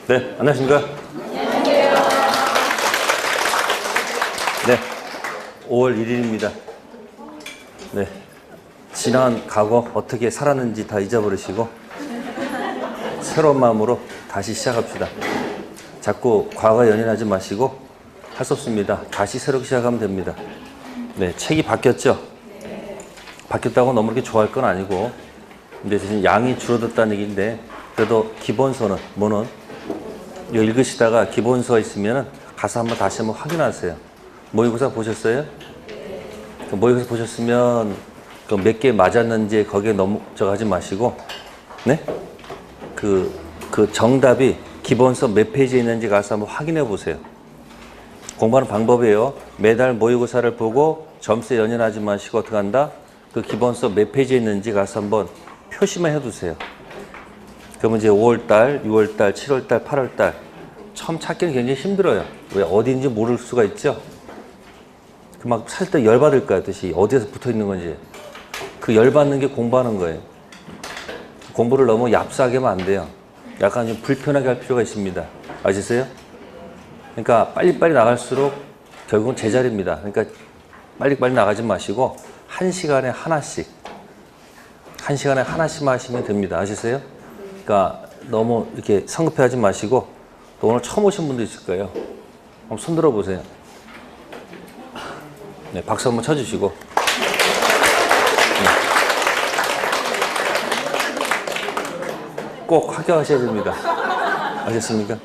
네, 안녕하십니까? 네, 5월 1일입니다. 네, 지난 과거 어떻게 살았는지 다 잊어버리시고 새로운 마음으로 다시 시작합시다. 자꾸 과거 연연하지 마시고 할 수 없습니다. 다시 새롭게 시작하면 됩니다. 네, 책이 바뀌었죠? 바뀌었다고 너무 그렇게 좋아할 건 아니고, 근데 대신 양이 줄어들었다는 얘기인데, 그래도 기본서는 뭐는 이거 읽으시다가 기본서 있으면 가서 다시 한번 확인하세요. 모의고사 보셨어요? 그 모의고사 보셨으면 그 몇 개 맞았는지 거기에 너무 저거 하지 마시고, 네? 그 정답이 기본서 몇 페이지에 있는지 가서 한번 확인해 보세요. 공부하는 방법이에요. 매달 모의고사를 보고 점수에 연연하지 마시고 어떻게 한다? 그 기본서 몇 페이지에 있는지 가서 한번 표시만 해두세요. 그러면 이제 5월달, 6월달, 7월달, 8월달 처음 찾기는 굉장히 힘들어요. 왜? 어디인지 모를 수가 있죠. 그 막 살 때 열받을 것 같듯이 어디에서 붙어 있는 건지. 그 열받는 게 공부하는 거예요. 공부를 너무 얍싸게 하면 안 돼요. 약간 좀 불편하게 할 필요가 있습니다. 아시세요? 그러니까 빨리빨리 나갈수록 결국은 제자리입니다. 그러니까 빨리빨리 나가지 마시고 한 시간에 하나씩만 하시면 됩니다. 아시세요? 그러니까 너무 이렇게 성급해하지 마시고, 또 오늘 처음 오신 분도 있을 거예요. 한번 손 들어보세요. 네, 박수 한번 쳐주시고. 네. 꼭 합격하셔야 됩니다. 아셨습니까?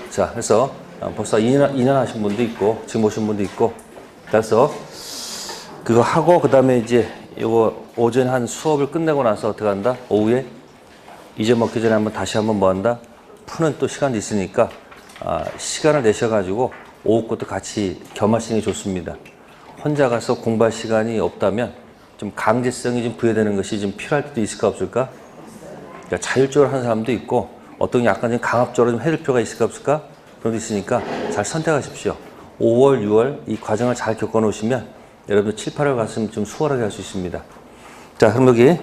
자, 그래서 벌써 2년 하신 분도 있고, 지금 오신 분도 있고, 그래서 그거 하고, 그 다음에 이제 이거 오전에 한 수업을 끝내고 나서 어떻게 한다? 오후에 잊어먹기 전에 다시 한번 뭐 한다? 푸는 또 시간도 있으니까, 시간을 내셔가지고 오후 것도 같이 겸하시는 게 좋습니다. 혼자 가서 공부할 시간이 없다면 좀 강제성이 좀 부여되는 것이 좀 필요할 때도 있을까 없을까? 그러니까 자율적으로 하는 사람도 있고, 어떤 약간 좀 강압적으로 좀 해줄 필요가 있을까 없을까? 그런 게 있으니까 잘 선택하십시오. 5월, 6월 이 과정을 잘 겪어 놓으시면 여러분들 7, 8월 갔으면 좀 수월하게 할 수 있습니다. 자, 그럼 여기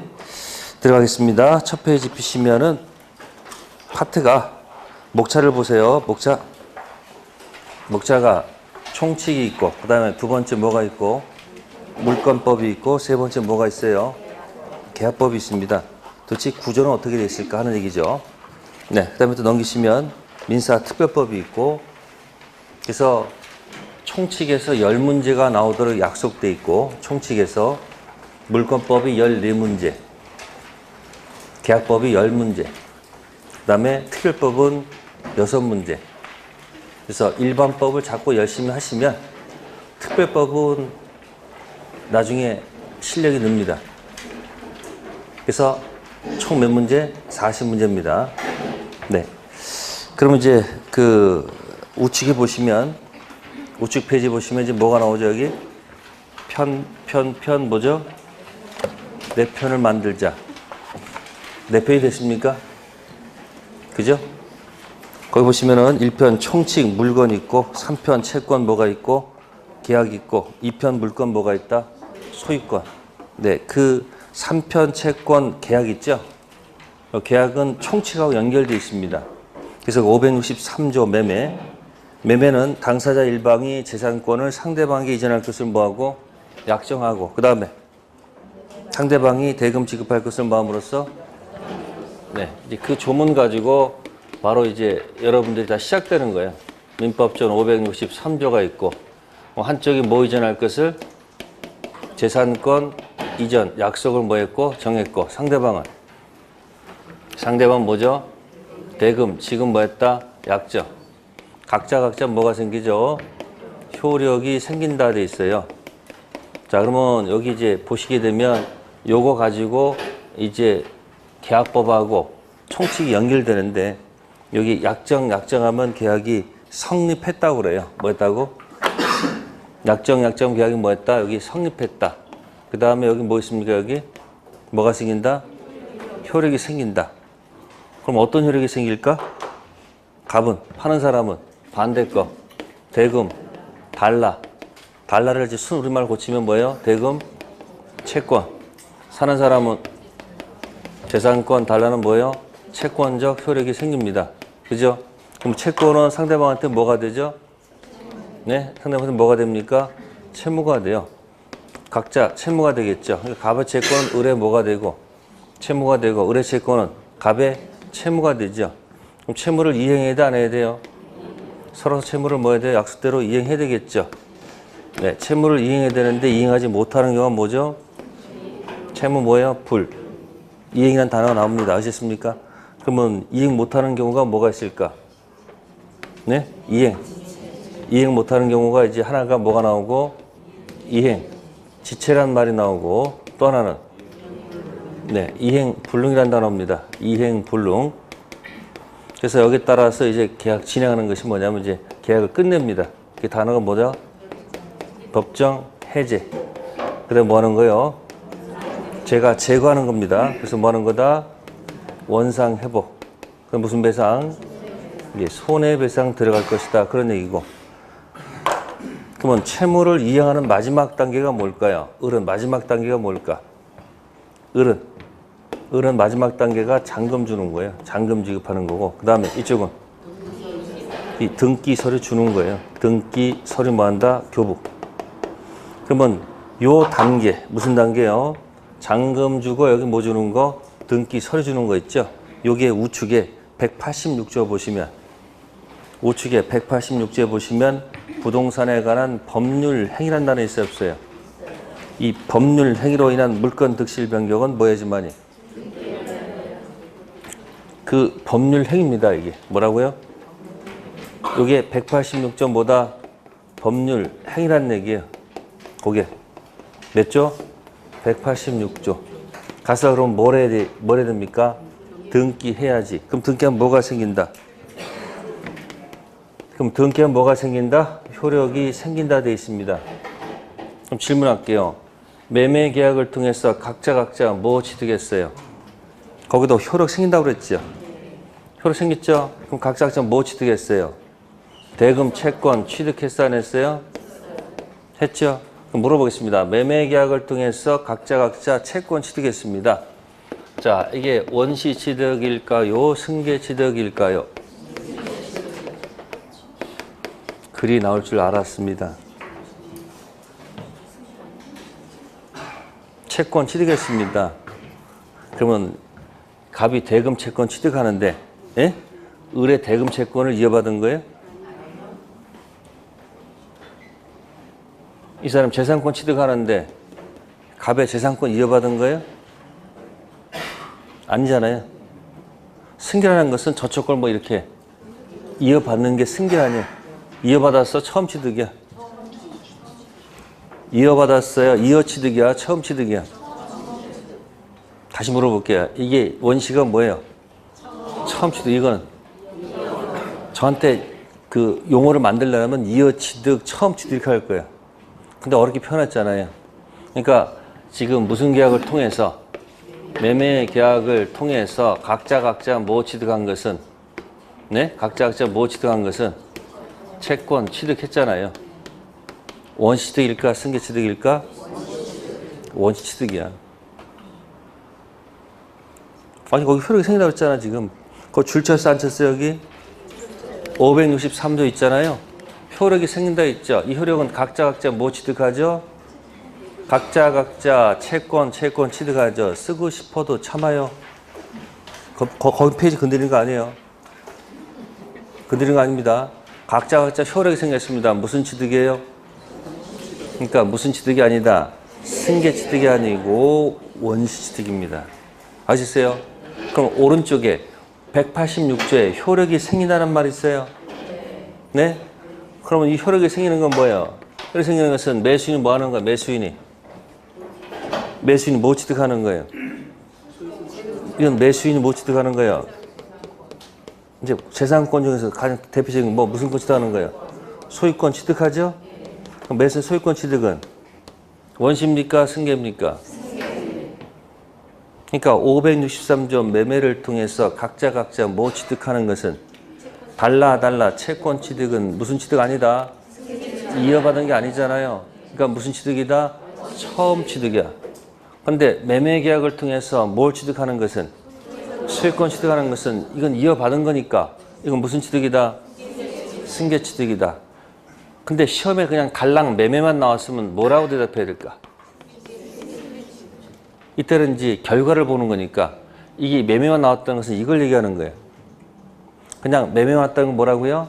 들어가겠습니다. 첫 페이지 피시면은 파트가 목차를 보세요. 목차가 총칙이 있고, 그 다음에 두 번째 뭐가 있고, 물권법이 있고, 세 번째 뭐가 있어요? 계약법이 있습니다. 도대체 구조는 어떻게 되어 있을까 하는 얘기죠. 네, 그 다음에 또 넘기시면 민사특별법이 있고, 그래서 총칙에서 10문제가 나오도록 약속돼 있고, 총칙에서 물권법이 14문제, 계약법이 10문제, 그 다음에 특별법은 6문제. 그래서 일반법을 자꾸 열심히 하시면 특별법은 나중에 실력이 늡니다. 그래서 총 몇 문제? 40문제입니다. 네. 그러면 이제 그 우측에 보시면, 우측 페이지 보시면 이제 뭐가 나오죠? 여기 편 뭐죠? 네 편을 만들자. 네 편이 됐습니까? 그죠? 거기 보시면은 1편 총칙 물건 있고, 3편 채권 뭐가 있고, 계약 있고, 2편 물건 뭐가 있다? 소유권. 네, 그 3편 채권 계약 있죠? 계약은 총칙하고 연결되어 있습니다. 그래서 563조 매매는 당사자 일방이 재산권을 상대방에게 이전할 것을 뭐하고? 약정하고, 그 다음에 상대방이 대금 지급할 것을 마음으로써, 네, 이제 그 조문 가지고 바로 이제 여러분들이 다 시작되는 거예요. 민법전 563조가 있고, 한쪽이 뭐 이전할 것을? 재산권 이전 약속을 뭐 했고? 정했고, 상대방은 뭐죠? 대금, 지금 뭐 했다? 약정. 각자 뭐가 생기죠? 효력이 생긴다 돼 있어요. 자, 그러면 여기 이제 보시게 되면 요거 가지고 이제 계약법하고 총칙이 연결되는데, 여기 약정하면 계약이 성립했다고 그래요. 뭐 했다고? 약정 계약이 뭐 했다? 여기 성립했다. 그 다음에 여기 뭐 있습니까? 여기 뭐가 생긴다? 효력이 생긴다. 그럼 어떤 효력이 생길까? 갑은, 파는 사람은 반대 거, 대금, 달러를 이제 순 우리말 고치면 뭐예요? 대금, 채권. 사는 사람은 재산권, 달러는 뭐예요? 채권적 효력이 생깁니다. 그죠? 그럼 채권은 상대방한테 뭐가 되죠? 네, 상대방한테 뭐가 됩니까? 채무가 돼요. 각자 채무가 되겠죠. 그러니까 갑의 채권은 을의 뭐가 되고 채무가 되고 을의 채권은 갑의 채무가 되죠. 그럼 채무를 이행해야 돼, 안 해야 돼요? 서로 채무를 뭐 해야 돼요? 약속대로 이행해야 되겠죠. 네, 채무를 이행해야 되는데 이행하지 못하는 경우가 뭐죠? 채무 뭐예요? 불. 이행이라는 단어가 나옵니다. 아셨습니까? 그러면 이행 못하는 경우가 뭐가 있을까? 네? 이행. 이행 못하는 경우가 이제 하나가 뭐가 나오고 이행. 지체란 말이 나오고 또 하나는 네, 이행 불능이라는 단어입니다. 이행 불능. 그래서 여기에 따라서 이제 계약 진행하는 것이 뭐냐면 이제 계약을 끝냅니다. 그 단어가 뭐죠? 법정 해제. 그다음에 뭐 하는 거예요? 제가 제거하는 겁니다. 그래서 뭐 하는 거다? 원상 회복. 그럼 무슨 배상? 이게 손해배상 들어갈 것이다. 그런 얘기고. 그러면 채무를 이행하는 마지막 단계가 뭘까요? 을은 마지막 단계가 뭘까? 을은 마지막 단계가 잔금 주는 거예요. 잔금 지급하는 거고. 그 다음에 이쪽은 이 등기 서류 주는 거예요. 등기 서류 뭐 한다? 교부. 그러면 요 단계, 무슨 단계요? 잔금 주고 여기 뭐 주는 거? 등기 서류 주는 거 있죠? 요게 우측에 186조 보시면 우측에 186조에 보시면 부동산에 관한 법률 행위라는 단어 있어요, 없어요? 이 법률 행위로 인한 물권 득실 변경은 뭐야지만이? 그 법률 행위입니다, 이게. 뭐라고요? 이게 186조보다 법률 행위라는 얘기예요. 그게 몇 조? 186조. 가서 그럼 뭘 해야 됩니까? 등기해야지. 그럼 등기하면 뭐가 생긴다? 그럼 등기하면 뭐가 생긴다? 효력이 생긴다 돼 있습니다. 그럼 질문할게요. 매매 계약을 통해서 각자 뭐 취득했어요? 거기도 효력 생긴다고 그랬죠? 효력 생겼죠? 그럼 각자 뭐 취득했어요? 대금 채권 취득했어, 안 했어요? 했죠? 그럼 물어보겠습니다. 매매 계약을 통해서 각자 채권 취득했습니다. 자, 이게 원시 취득일까요? 승계 취득일까요? 글이 나올 줄 알았습니다. 채권 취득했습니다. 그러면 갑이 대금 채권 취득하는데 예? 을의 대금 채권을 이어받은 거예요? 이 사람 재산권 취득하는데 갑의 재산권 이어받은 거예요? 아니잖아요. 승계라는 것은 저쪽 걸 뭐 이렇게 이어받는 게 승계 아니에요. 이어받았어? 처음 취득이야. 이어받았어요? 이어 취득이야? 처음 취득이야? 다시 물어볼게요. 이게 원시가 뭐예요? 처음 취득. 이거는 저한테 그 용어를 만들려면 이어 취득, 처음 취득 이렇게 할 거예요. 근데 어렵게 표현했잖아요. 그러니까 지금 무슨 계약을 통해서 매매 계약을 통해서 각자 뭐 취득한 것은 네? 각자 뭐 취득한 것은 채권 취득했잖아요. 원시 취득일까? 승계 취득일까? 원시 취득이야. 아니 거기 효력이 생긴다고 했잖아 지금. 거기 줄 쳤어 안 쳤어 여기? 563조 있잖아요. 효력이 생긴다 했죠. 이 효력은 각자 뭐 취득하죠? 각자 채권 취득하죠. 쓰고 싶어도 참아요. 거기 페이지 건드리는 거 아니에요. 건드리는 거 아닙니다. 각자 효력이 생겼습니다. 무슨 취득이에요? 그러니까 무슨 취득이 아니다. 승계 취득이 아니고 원시 취득입니다. 아시겠어요? 그럼 오른쪽에 186조에 효력이 생긴다는 말이 있어요. 네? 그러면 이 효력이 생기는 건 뭐예요? 효력이 생기는 것은 매수인이 뭐 하는 거야? 매수인이 뭐 취득하는 거예요? 이건 매수인이 뭐 취득하는 거예요? 이제 재산권 중에서 가장 대표적인 뭐 무슨 권 취득하는 거예요? 소유권 취득하죠? 그럼 매수 소유권 취득은 원시입니까? 승계입니까? 그러니까 563조 매매를 통해서 각자 뭐 취득하는 것은 달라 채권 취득은 무슨 취득 아니다? 이어받은 게 아니잖아요. 그러니까 무슨 취득이다? 처음 취득이야. 그런데 매매 계약을 통해서 뭘 취득하는 것은 소유권 취득하는 것은 이건 이어받은 거니까 이건 무슨 취득이다? 승계 취득이다. 근데 시험에 그냥 달랑 매매만 나왔으면 뭐라고 대답해야 될까? 이때는 이제 결과를 보는 거니까 이게 매매만 나왔다는 것은 이걸 얘기하는 거예요. 그냥 매매만 나왔다는 건 뭐라고요?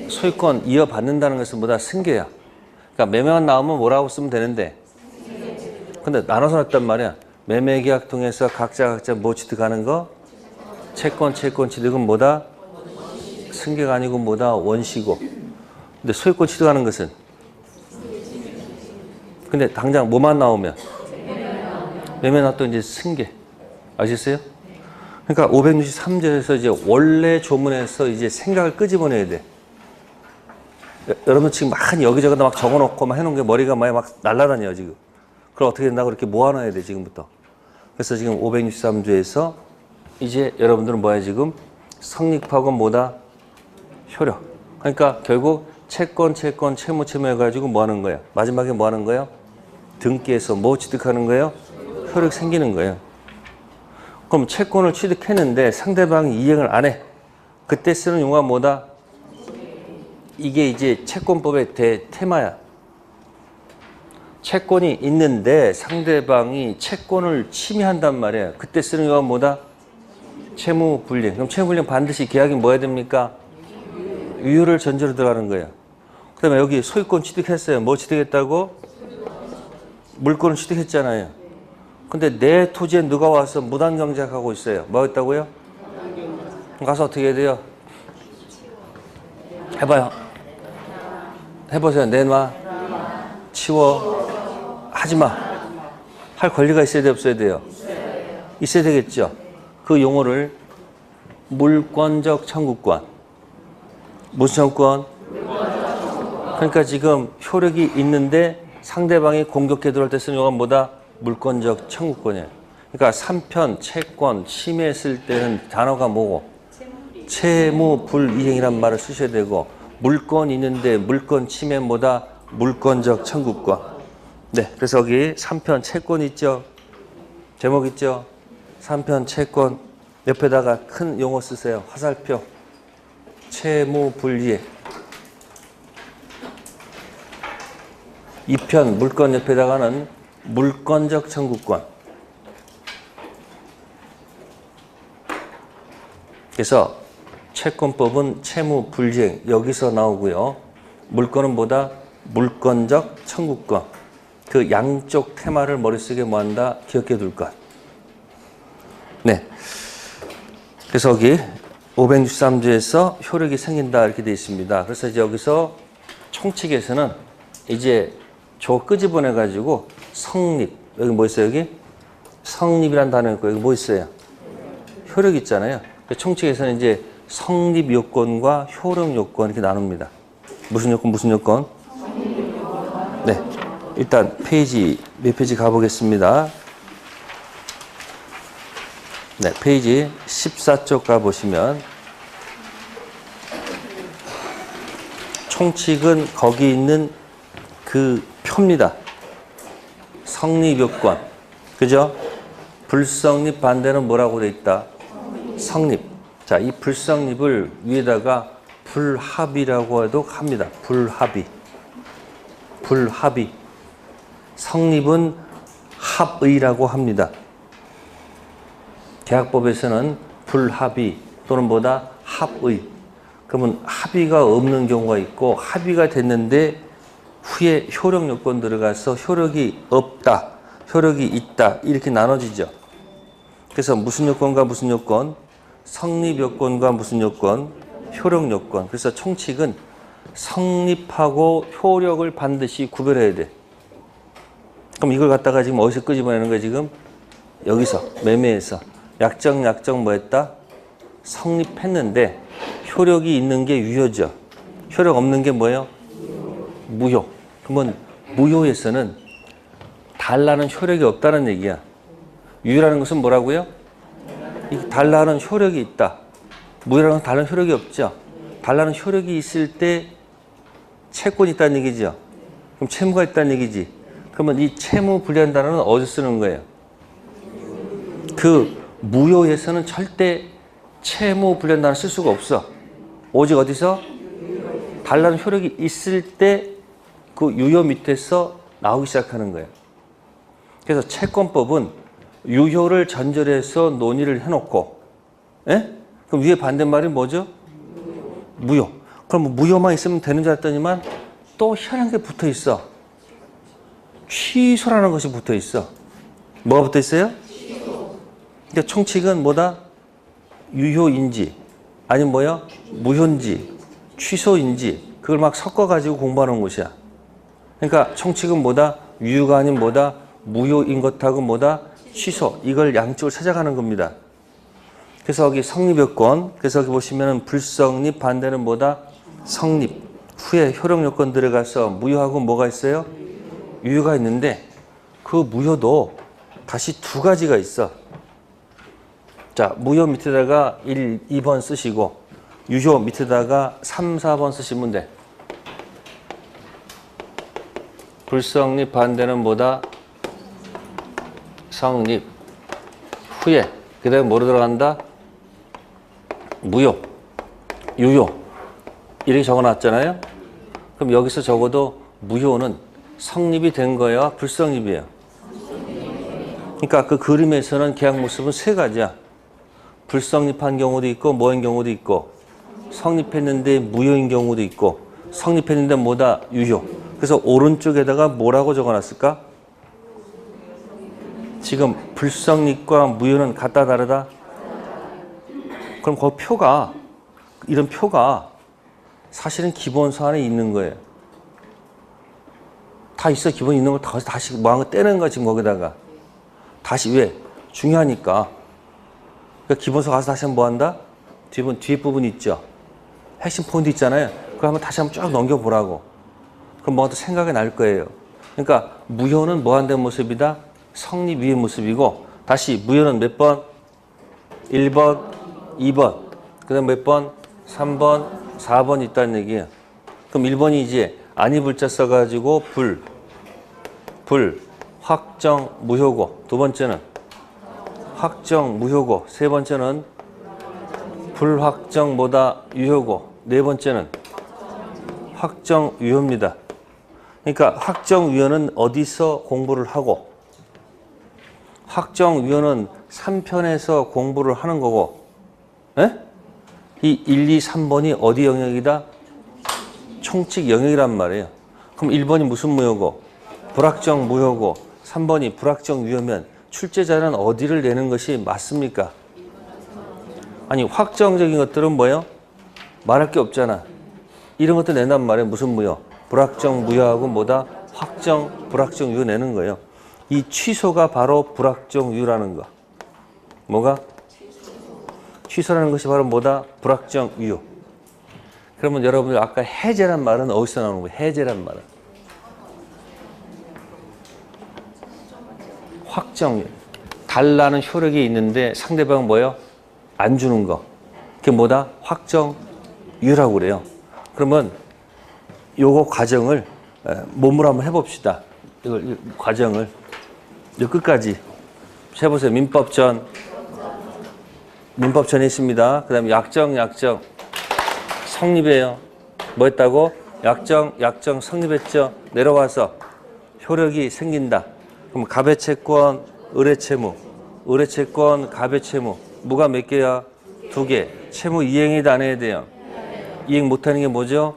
소유권 이어받는다는 것은 뭐다? 승계야. 그러니까 매매만 나오면 뭐라고 쓰면 되는데 근데 나눠서 놨단 말이야. 매매계약 통해서 각자 뭐 취득하는 거? 채권 취득은 뭐다? 승계가 아니고 뭐다? 원시고. 근데 소유권 취득하는 것은? 근데 당장 뭐만 나오면? 매매 나왔던 이제 승계. 아시겠어요? 그러니까 563조에서 이제 원래 조문에서 이제 생각을 끄집어내야 돼. 여러분 지금 막 여기저기다 막 적어놓고 막 해놓은 게 머리가 막 날라다녀요 지금. 그럼 어떻게 된다고 이렇게 모아놔야 돼 지금부터. 그래서 지금 563조에서 이제 여러분들은 뭐야 지금? 성립하고 뭐다? 효력. 그러니까 결국 채권, 채무 해가지고 뭐 하는 거야? 마지막에 뭐 하는 거예요? 등기에서 뭐 취득하는 거예요? 효력 생기는 거예요. 그럼 채권을 취득했는데 상대방이 이행을 안 해. 그때 쓰는 용어가 뭐다? 이게 이제 채권법의 테마야. 채권이 있는데 상대방이 채권을 침해한단 말이야. 그때 쓰는 용어가 뭐다? 채무불이행. 그럼 채무불이행 반드시 계약이 뭐 해야 됩니까? 유효를 전제로 들어가는 거예요. 그 다음에 여기 소유권 취득했어요. 뭐 취득했다고? 물건을 취득했잖아요. 근데 내 토지에 누가 와서 무단경작하고 있어요. 뭐 했다고요? 가서 어떻게 해야 돼요? 해봐요. 해보세요. 내놔. 치워. 하지마. 할 권리가 있어야 돼 없어야 돼요? 있어야 되겠죠. 그 용어를 물권적 청구권. 무슨 청구권? 그러니까 지금 효력이 있는데 상대방이 공격해 들어올 때 쓰는 용어가 뭐다? 물권적 청구권이에요. 그러니까 3편, 채권, 침해했을 때는 단어가 뭐고? 채무불이행이란 말을 쓰셔야 되고 물건이 있는데 물건 침해 뭐다? 물권적 청구권. 네, 그래서 여기 3편 채권 있죠? 제목 있죠? 3편 채권 옆에다가 큰 용어 쓰세요. 화살표. 채무불이행. 2편 물건 옆에다가는 물권적 청구권. 그래서 채권법은 채무불이행 여기서 나오고요. 물건은 뭐다? 물권적 청구권. 그 양쪽 테마를 머릿속에 뭐한다? 기억해 둘 것. 네. 그래서 여기 563조에서 효력이 생긴다 이렇게 되어 있습니다. 그래서 이제 여기서 총칙에서는 이제 조 끄집어내 가지고 성립. 여기 뭐 있어요? 여기 성립이란 단어 있고 여기 뭐 있어요? 효력 있잖아요. 총칙에서는 이제 성립 요건과 효력 요건 이렇게 나눕니다. 무슨 요건? 무슨 요건? 네. 일단 페이지 몇 페이지 가보겠습니다. 네, 페이지 14쪽 가보시면 총칙은 거기 있는 그 표입니다. 성립요건. 그죠? 불성립 반대는 뭐라고 돼 있다? 성립. 자, 이 불성립을 위에다가 불합의라고 해도 합니다. 불합의. 불합의. 성립은 합의라고 합니다. 계약법에서는 불합의 또는 뭐다? 합의. 그러면 합의가 없는 경우가 있고 합의가 됐는데 후에 효력 요건 들어가서 효력이 없다, 효력이 있다 이렇게 나눠지죠. 그래서 무슨 요건과 무슨 요건? 성립 요건과 무슨 요건? 효력 요건. 그래서 총칙은 성립하고 효력을 반드시 구별해야 돼. 그럼 이걸 갖다가 지금 어디서 끄집어내는 거야 지금? 여기서 매매에서 약정 뭐 했다? 성립했는데 효력이 있는 게 유효죠. 효력 없는 게 뭐예요? 무효. 그러면 무효에서는 달라는 효력이 없다는 얘기야. 유효라는 것은 뭐라고요? 달라는 효력이 있다. 무효라는 건 달라는 효력이 없죠. 달라는 효력이 있을 때 채권이 있다는 얘기죠. 그럼 채무가 있다는 얘기지. 그러면 이 채무 불리한 단어는 어디서 쓰는 거예요? 그 무효에서는 절대 채무 불리한 단어 쓸 수가 없어. 오직 어디서? 달라는 효력이 있을 때 그 유효 밑에서 나오기 시작하는 거예요. 그래서 채권법은 유효를 전제해서 논의를 해놓고, 예? 그럼 위에 반대말이 뭐죠? 무효. 그럼 뭐 무효만 있으면 되는 줄 알았더니만 또 희한한 게 붙어 있어. 취소라는 것이 붙어 있어. 뭐가 붙어 있어요? 그러니까 총칙은 뭐다? 유효인지, 아니면 뭐야? 무효인지, 취소인지, 그걸 막 섞어가지고 공부하는 것이야. 그러니까 총칙은 뭐다? 유효가 아닌 뭐다? 무효인 것하고 뭐다? 취소. 이걸 양쪽을 찾아가는 겁니다. 그래서 여기 성립요건, 그래서 여기 보시면은 불성립 반대는 뭐다? 성립. 후에 효력 요건 들어가서 무효하고 뭐가 있어요? 유효가 있는데 그 무효도 다시 두 가지가 있어. 자, 무효 밑에다가 1, 2번 쓰시고 유효 밑에다가 3, 4번 쓰시면 돼. 불성립 반대는 뭐다? 성립. 후에 그 다음에 뭐로 들어간다? 무효, 유효 이렇게 적어놨잖아요. 그럼 여기서 적어도 무효는 성립이 된 거야? 불성립이에요? 그러니까 그 그림에서는 계약 모습은 세 가지야. 불성립한 경우도 있고 뭐인 경우도 있고, 성립했는데 무효인 경우도 있고, 성립했는데 뭐다? 유효. 그래서 오른쪽에다가 뭐라고 적어놨을까? 지금 불성립과 무효는 같다 다르다? 그럼 그 표가, 이런 표가 사실은 기본서 안에 있는 거예요. 다 있어. 기본에 있는 걸 다시 뭐한 거 떼는 거야 지금 거기다가. 다시 왜? 중요하니까. 그러니까 기본서 가서 다시 한번 뭐 한다? 뒤에 부분 있죠. 핵심 포인트 있잖아요. 그거 한번 다시 한번 쭉 넘겨보라고. 그럼 뭐가 또 생각이 날 거예요. 그러니까 무효는 뭐 한다는 모습이다? 성립 위의 모습이고, 다시 무효는 몇 번? 1번, 2번, 그 다음 몇 번? 3번, 4번 있다는 얘기예요. 그럼 1번이 이제 아니 불자 써가지고 불, 확정 무효고, 두 번째는 확정 무효고, 세 번째는 불확정 뭐다? 유효고, 네 번째는 확정 유효입니다. 그러니까 확정 유효는 어디서 공부를 하고, 확정 유효는 3편에서 공부를 하는 거고, 에? 이 1, 2, 3번이 어디 영역이다? 총칙 영역이란 말이에요. 그럼 1번이 무슨 무효고? 불확정 무효고, 3번이 불확정 유효면 출제자는 어디를 내는 것이 맞습니까? 아니, 확정적인 것들은 뭐예요? 말할 게 없잖아. 이런 것도 낸단 말이에요. 무슨 무효? 불확정 무효하고 뭐다? 확정, 불확정 유효 내는 거예요. 이 취소가 바로 불확정 유효라는 거. 뭐가? 취소라는 것이 바로 뭐다? 불확정 유효. 그러면 여러분들 아까 해제란 말은 어디서 나오는 거예요? 해제란 말은. 확정. 달라는 효력이 있는데 상대방은 뭐예요? 안 주는 거. 그게 뭐다? 확정 유효라고 그래요. 그러면 요거 과정을 몸으로 한번 해봅시다. 이걸 과정을 요 끝까지 해보세요. 민법전 있습니다. 그 다음에 약정 성립이에요. 뭐 했다고? 약정 성립했죠. 내려와서 효력이 생긴다. 그럼 가배채권, 의뢰채권, 가배채무. 무가 몇 개야? 2개. 채무 이행이 안 해야 돼요. 이행 못하는 게 뭐죠?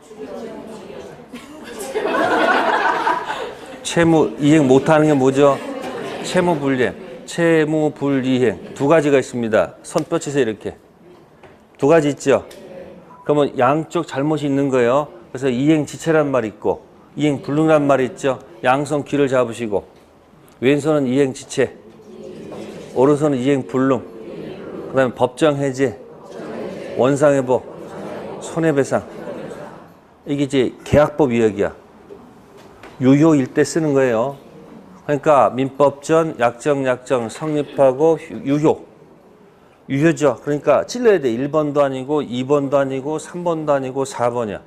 채무 이행 못하는 게 뭐죠? 채무불이행. 채무불이행. 두 가지가 있습니다. 손 뻗치세요. 이렇게. 두 가지 있죠? 그러면 양쪽 잘못이 있는 거예요. 그래서 이행지체란 말이 있고 이행불능이란 말이 있죠. 양손 귀를 잡으시고 왼손은 이행지체, 오른손은 이행불능, 그 다음에 법정해제, 원상회복, 손해배상. 이게 이제 계약법 위역이야. 유효일 때 쓰는 거예요. 그러니까 민법전, 약정 성립하고 유효죠. 그러니까 찔러야 돼. 1번도 아니고 2번도 아니고 3번도 아니고 4번이야.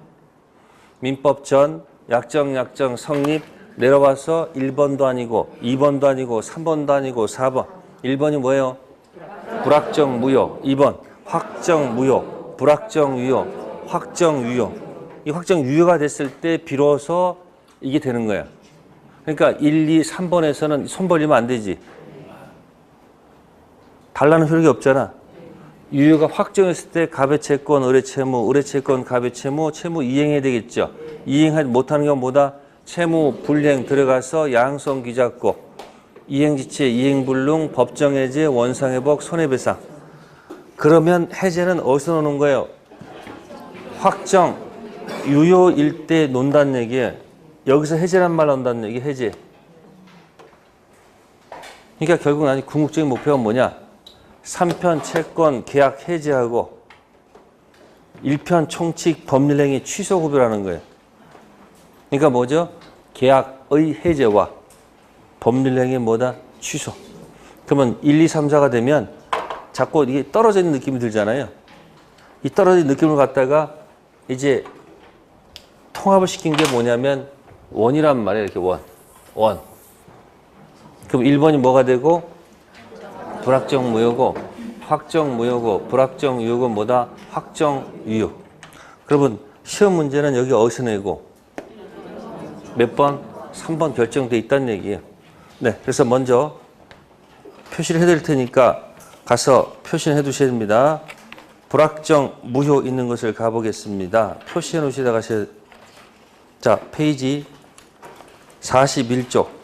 민법전, 약정 성립 내려와서 1번도 아니고 2번도 아니고 3번도 아니고 4번. 1번이 뭐예요? 불확정 무효. 2번 확정 무효, 불확정 유효. 확정 유효. 이 확정 유효가 됐을 때 비로소 이게 되는 거야. 그러니까 1, 2, 3번에서는 손 벌리면 안 되지. 달라는 효력이 없잖아. 유효가 확정했을 때 갑의 채권, 을의 채무, 을의 채권, 갑의 채무, 채무 이행해야 되겠죠. 이행하지 못하는 건 뭐다? 채무 불이행 들어가서 양성 기잡고 이행지체, 이행불능, 법정해제, 원상회복, 손해배상. 그러면 해제는 어디서 노는 거예요? 확정 유효일 때 논다는 얘기예요. 여기서 해제란 말 나온다는 얘기, 해제. 그러니까 결국 나는 궁극적인 목표가 뭐냐? 3편 채권 계약 해제하고 1편 총칙 법률행위 취소 구별하는 거예요. 그러니까 뭐죠? 계약의 해제와 법률행위 뭐다? 취소. 그러면 1, 2, 3, 4가 되면 자꾸 이게 떨어지는 느낌이 들잖아요. 이 떨어진 느낌을 갖다가 이제 통합을 시킨 게 뭐냐면 원이란 말이에요. 이렇게 원. 그럼 1번이 뭐가 되고? 불확정 무효고, 확정 무효고, 불확정 유효고 뭐다? 확정 유효. 그러면 시험 문제는 여기 어디서 내고 몇 번? 3번 결정돼 있다는 얘기예요. 네, 그래서 먼저 표시를 해드릴 테니까 가서 표시를 해두셔야 됩니다. 불확정 무효 있는 것을 가보겠습니다. 표시해 놓으시다 가셔야. 자, 페이지 41쪽.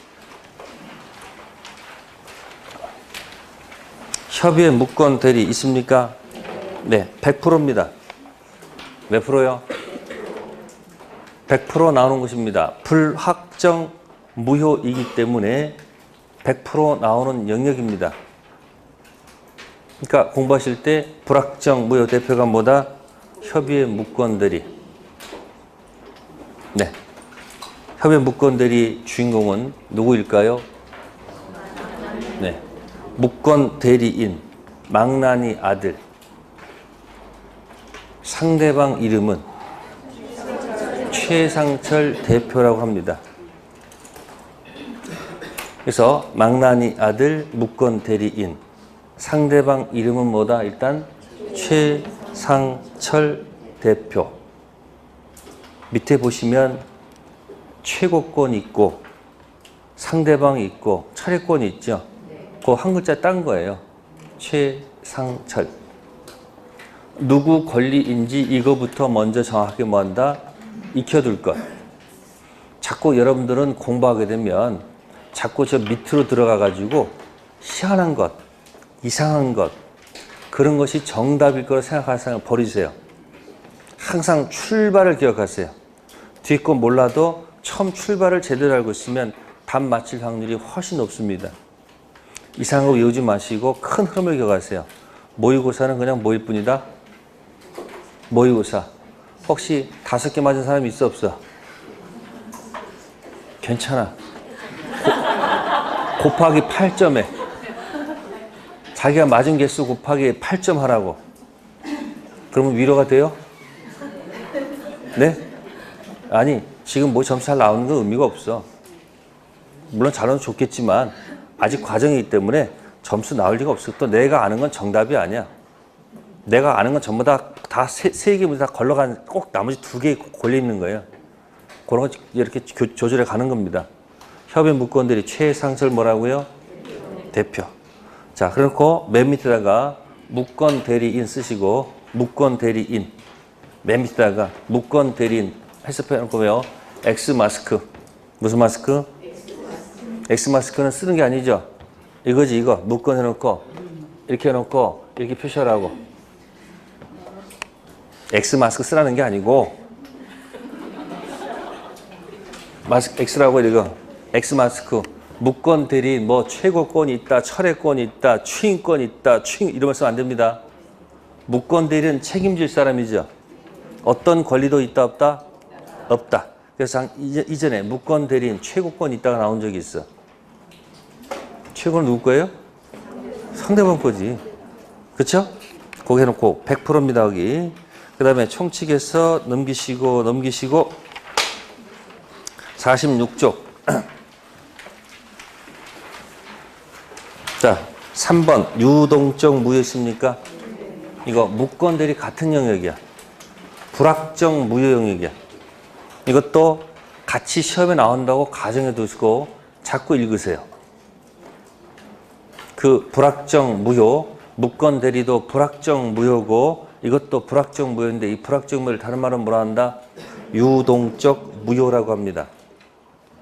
협의의 무권 대리 있습니까? 네, 100%입니다. 몇 프로요? 100% 나오는 것입니다. 불확정 무효이기 때문에 100% 나오는 영역입니다. 그러니까 공부하실 때 불확정 무효 대표가 뭐다? 협의의 무권 대리. 네, 협의의 무권 대리 주인공은 누구일까요? 네. 무권 대리인, 망나니 아들. 상대방 이름은 최상철 대표라고 합니다. 그래서 망나니 아들, 무권 대리인. 상대방 이름은 뭐다? 일단 최상철 대표. 밑에 보시면 최고권 있고 상대방이 있고 차례권이 있죠. 그 한 글자 딴 거예요. 최상철. 누구 권리인지 이거부터 먼저 정확하게 뭐한다? 익혀둘 것. 자꾸 여러분들은 공부하게 되면 자꾸 저 밑으로 들어가가지고 희한한 것, 이상한 것, 그런 것이 정답일 거라 생각하는 사람 버리세요. 항상 출발을 기억하세요. 뒤에 거 몰라도 처음 출발을 제대로 알고 있으면 답 맞힐 확률이 훨씬 높습니다. 이상한 거 외우지 마시고 큰 흐름을 기억하세요. 모의고사는 그냥 모일 뿐이다. 모의고사. 혹시 5개 맞은 사람이 있어 없어? 괜찮아. 곱하기 8점에 자기가 맞은 개수 곱하기 8점 하라고. 그러면 위로가 돼요? 네? 아니, 지금 뭐 점수 잘 나오는 건 의미가 없어. 물론 잘하면 좋겠지만 아직 과정이기 때문에 점수 나올 리가 없어. 또 내가 아는 건 정답이 아니야. 내가 아는 건 전부 다 세 개 문제 다 걸러간, 꼭 나머지 2개 걸려 있는 거예요. 그런 거 이렇게 조절해 가는 겁니다. 협의 무권들이 최상철 뭐라고요? 대표. 자, 그렇고 맨 밑에다가 무권 대리인 쓰시고, 무권 대리인 맨 밑에다가 무권 대리인 해석해 놓고 왜요? X 마스크. 무슨 마스크? X 마스크는 쓰는 게 아니죠. 이거지, 이거. 무권 해놓고 이렇게 해놓고 이렇게 표시하라고. X 마스크 쓰라는 게 아니고, X라고 이거. X 마스크. 무권 대리인, 뭐 최고권이 있다, 철회권이 있다, 추인권이 있다, 이러면 쓰면 안 됩니다. 무권 대리인 책임질 사람이죠. 어떤 권리도 있다, 없다? 없다. 그래서 이전에 무권 대리인 최고권이 있다가 나온 적이 있어. 최고는 누구 거예요? 상대방 거지. 그렇죠? 거기 해놓고 100%입니다, 여기. 그 다음에 총칙에서 넘기시고 46쪽. 자, 3번 유동적 무효 있습니까? 이거 무권 대리 같은 영역이야. 불확정 무효 영역이야. 이것도 같이 시험에 나온다고 가정해 두시고 자꾸 읽으세요. 그 불확정 무효, 무권 대리도 불확정 무효고 이것도 불확정 무효인데 이 불확정 무효를 다른 말은 뭐라 한다? 유동적 무효라고 합니다.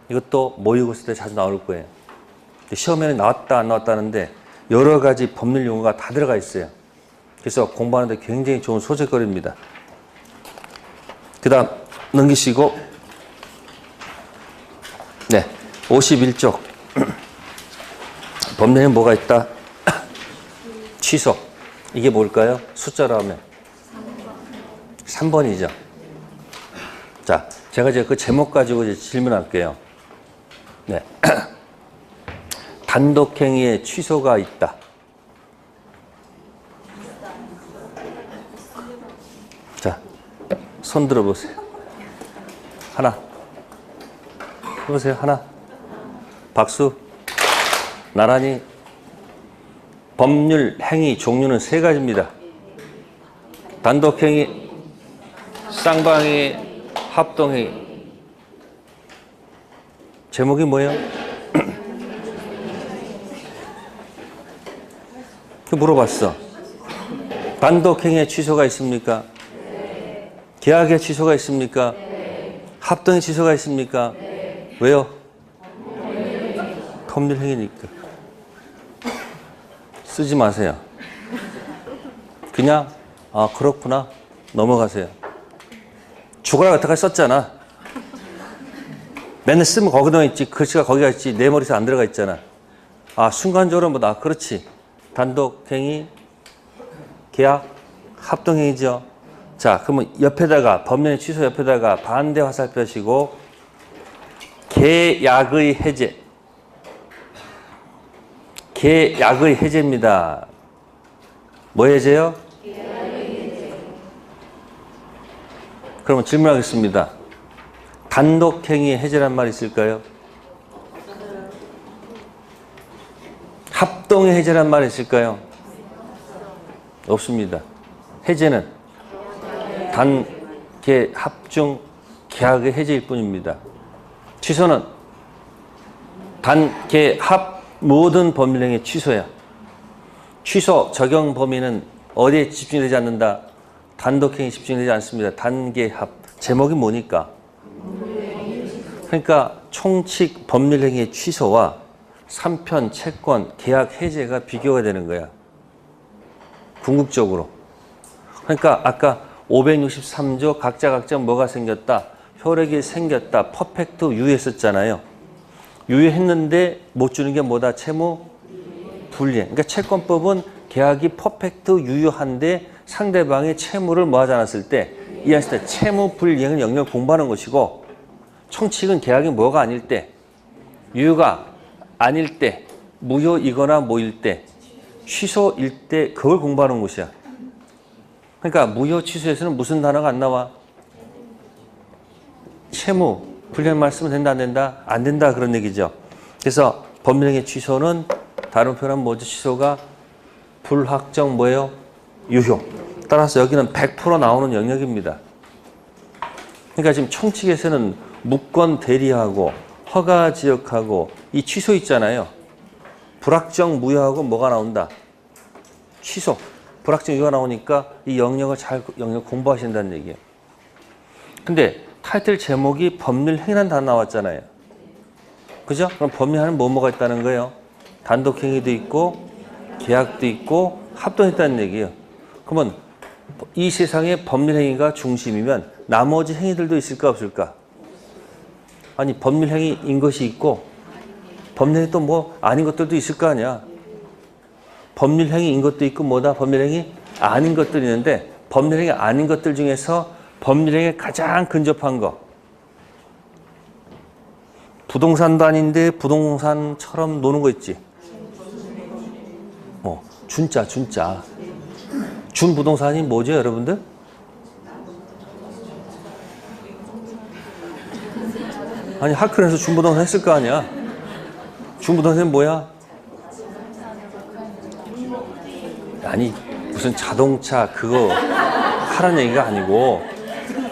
이것도 모의고사 때 자주 나올 거예요. 시험에는 나왔다 안 나왔다는데 여러 가지 법률 용어가 다 들어가 있어요. 그래서 공부하는데 굉장히 좋은 소재거리입니다. 그 다음 넘기시고 네, 51쪽 법령에 뭐가 있다? 취소. 이게 뭘까요? 숫자로 하면 3번이죠. 자, 제가 이제 그 제목 가지고 이제 질문할게요. 네. 단독행위의 취소가 있다. 자, 손 들어보세요. 하나. 해보세요. 하나. 박수. 나란히. 법률 행위 종류는 3가지입니다. 단독행위, 쌍방행위, 합동행위. 제목이 뭐예요? 물어봤어. 단독행위에 취소가 있습니까? 네. 계약에 취소가 있습니까? 네. 합동에 취소가 있습니까? 네. 왜요? 법률행위니까. 쓰지 마세요. 그냥 아 그렇구나 넘어가세요. 죽어라 여태까지 썼잖아. 맨날 쓰면 거기다 있지 글씨가 거기가 있지 내 머릿속에 안 들어가 있잖아. 아 순간적으로 뭐다 그렇지. 단독행위, 계약, 합동행위죠. 자, 그러면 옆에다가 법령의 취소 옆에다가 반대 화살표시고 계약의 해제. 계약의 해제입니다. 뭐 해제요? 그러면 질문하겠습니다. 단독행위의 해제란 말이 있을까요? 합동의 해제란 말이 있을까요? 없습니다. 해제는 단계, 합중, 계약의 해제일 뿐입니다. 취소는 단계, 합, 모든 법률행위 취소야. 취소 적용 범위는 어디에 집중되지 않는다? 단독행위 집중되지 않습니다. 단계, 합. 제목이 뭐니까? 그러니까 총칙 법률행위의 취소와 3편, 채권, 계약 해제가 비교가 되는 거야. 궁극적으로. 그러니까 아까 563조 각자 뭐가 생겼다? 효력이 생겼다. 퍼펙트 유효했었잖아요. 유효했는데 못 주는 게 뭐다? 채무 불이행. 그러니까 채권법은 계약이 퍼펙트 유효한데 상대방의 채무를 뭐 하지 않았을 때 이해했을 때 채무 불이행을 영역을 공부하는 것이고 총칙은 계약이 뭐가 아닐 때 유효가 아닐 때, 무효이거나 뭐일 때, 취소일 때 그걸 공부하는 곳이야. 그러니까 무효 취소에서는 무슨 단어가 안 나와? 채무, 불리한 말씀은 된다 안 된다? 안 된다 그런 얘기죠. 그래서 법령의 취소는 다른 표현은 뭐죠? 취소가 불확정 뭐예요? 유효. 따라서 여기는 100% 나오는 영역입니다. 그러니까 지금 총칙에서는 무권 대리하고 허가지역하고 이 취소 있잖아요. 불확정 무효하고 뭐가 나온다? 취소. 불확정 유효가 나오니까 이 영역을 영역 공부하신다는 얘기예요. 근데 타이틀 제목이 법률행위란 단어 나왔잖아요. 그죠? 그럼 법률행위는 뭐가 있다는 거예요? 단독행위도 있고 계약도 있고 합동이 있다는 얘기예요. 그러면 이 세상에 법률행위가 중심이면 나머지 행위들도 있을까 없을까? 아니 법률행위인 것이 있고 법률행위 또 뭐 아닌 것들도 있을 거 아니야. 법률행위인 것도 있고 뭐다? 법률행위 아닌 것들이 있는데 법률행위 아닌 것들 중에서 법률행위에 가장 근접한 거. 부동산도 아닌데 부동산처럼 노는 거 있지. 준자. 준부동산이 뭐죠 여러분들? 아니 학교에서 준부동산 했을 거 아니야. 준부동산이 뭐야? 아니 무슨 자동차 그거 하라는 얘기가 아니고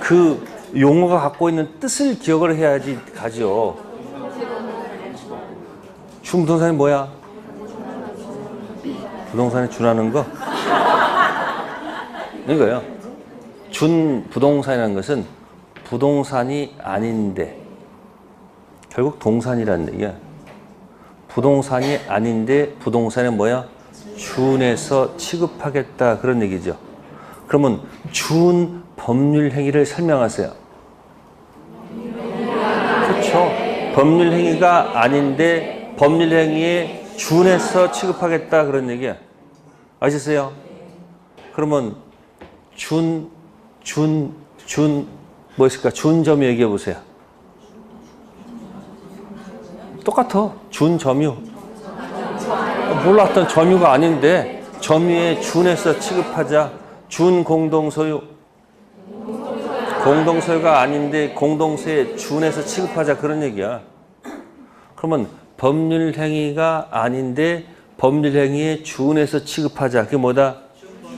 그 용어가 갖고 있는 뜻을 기억을 해야지 가죠. 준부동산이 뭐야? 부동산에 준하는 거? 이거예요. 준부동산이라는 것은 부동산이 아닌데, 결국 동산이라는 얘기야. 부동산이 아닌데 부동산에 뭐야? 준해서 취급하겠다, 그런 얘기죠. 그러면 준 법률 행위를 설명하세요. 그렇죠. 법률 행위가 아닌데 법률 행위에 준해서 취급하겠다, 그런 얘기야. 아셨어요? 그러면 뭐 있을까? 준점유 얘기해 보세요. 똑같아. 준점유. 몰랐던 점유가 아닌데 점유에 준해서 취급하자. 준공동소유. 공동소유가 아닌데 공동소유에 준해서 취급하자, 그런 얘기야. 그러면 법률 행위가 아닌데 법률 행위에 준해서 취급하자. 그게 뭐다?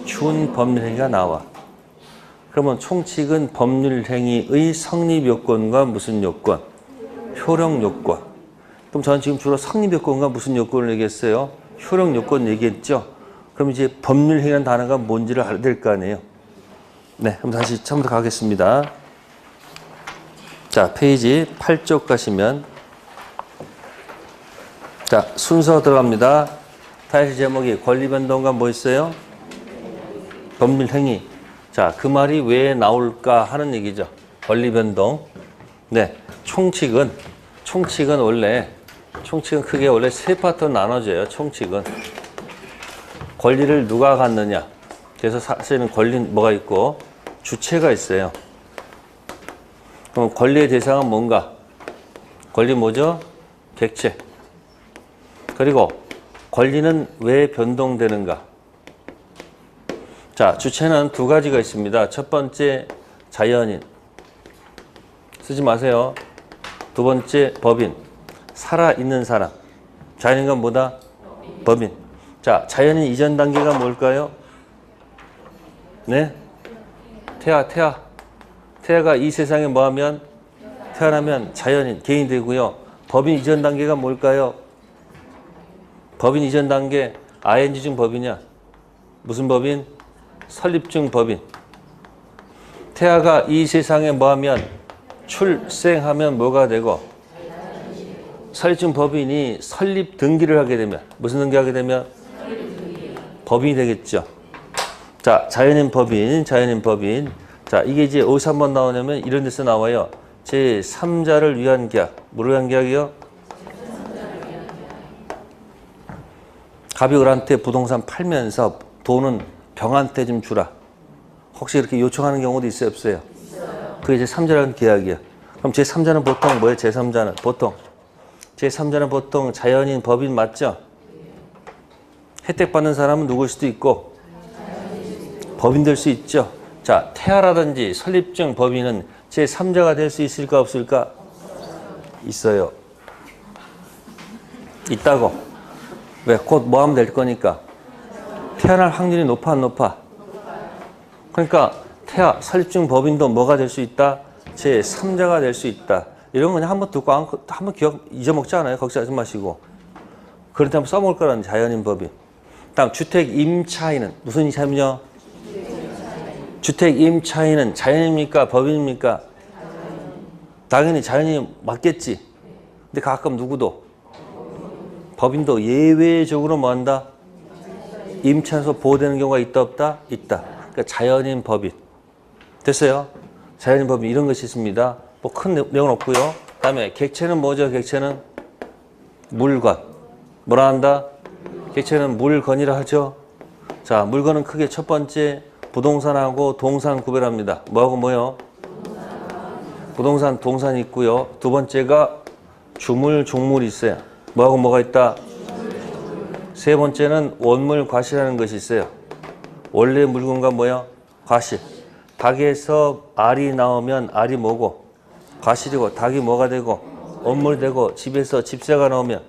준법률 행위가 나와. 그러면 총칙은 법률 행위의 성립 요건과 무슨 요건? 효력 요건. 그럼 저는 지금 주로 성립 요건과 무슨 요건을 얘기했어요? 효력 요건 얘기했죠? 그럼 이제 법률 행위라는 단어가 뭔지를 알아야 될 거 아니에요? 네, 그럼 다시 처음부터 가겠습니다. 자, 페이지 8쪽 가시면, 자, 순서 들어갑니다. 타이틀 제목이 권리변동과 뭐 있어요? 법률 행위. 자, 그 말이 왜 나올까 하는 얘기죠. 권리변동. 네, 총칙은 크게 원래 세 파트로 나눠져요. 총칙은. 권리를 누가 갖느냐. 그래서 사실은 권리는 뭐가 있고 주체가 있어요. 그럼 권리의 대상은 뭔가? 권리 뭐죠? 객체. 그리고 권리는 왜 변동되는가? 자, 주체는 두 가지가 있습니다. 첫 번째, 자연인. 쓰지 마세요. 두 번째, 법인. 살아있는 사람. 자연인과 뭐다? 법인. 자, 자연인 이전 단계가 뭘까요? 네? 태아가 이 세상에 뭐하면? 태어나면 자연인, 개인이 되고요. 법인 이전 단계가 뭘까요? 법인 이전 단계, ing 중 법이냐? 무슨 법인? 설립중 법인. 태아가 이 세상에 뭐하면? 출생하면 뭐가 되고? 설립중 법인이 설립 등기를 하게 되면, 무슨 등기하게 되면? 법인이 되겠죠. 자, 자연인 법인. 자, 이게 이제 어디서 한번 나오냐면 이런 데서 나와요. 제3자를 위한 계약. 뭐를 위한 계약이요? 갑이 을한테 부동산 팔면서 돈은 병한테 좀 주라. 혹시 이렇게 요청하는 경우도 있어요, 없어요? 그게 제3자라는 계약이야. 그럼 제3자는 보통 뭐예요? 제3자는 보통 자연인 법인 맞죠? 혜택 받는 사람은 누구일 수도 있고 법인 될 수 있죠. 자, 태아라든지 설립중 법인은 제3자가 될 수 있을까 없을까? 있어요. 있다고. 왜? 곧 뭐 하면 될 거니까. 태어날 확률이 높아 안 높아? 그러니까 태아, 설립중 법인도 뭐가 될 수 있다? 제3자가 될 수 있다. 이런 거 그냥 한번 듣고 한번 기억 잊어먹지 않아요? 걱정하지 마시고. 그런데 한번 써먹을 거라는 자연인 법인. 다음 주택 임차인은 무슨 임차인이요? 주택 임차인은 자연입니까? 법인입니까? 당연히 자연이 맞겠지. 근데 가끔 누구도 법인도 예외적으로 뭐 한다? 임차인으로서 보호되는 경우가 있다 없다? 있다. 그러니까 자연인 법인. 됐어요? 자연인 법인 이런 것이 있습니다. 뭐 큰 내용은 없고요. 그다음에 객체는 뭐죠? 객체는 물건. 뭐라 한다? 객체는 물건이라 하죠. 자, 물건은 크게 첫 번째 부동산하고 동산 구별합니다. 뭐하고 뭐요? 부동산, 동산이 있고요. 두 번째가 주물, 종물이 있어요. 뭐하고 뭐가 있다? 세 번째는 원물, 과실이라는 것이 있어요. 원래 물건과 뭐요? 과실. 닭에서 알이 나오면 알이 뭐고? 과실이고, 닭이 뭐가 되고? 원물이 되고, 집에서 집새가 나오면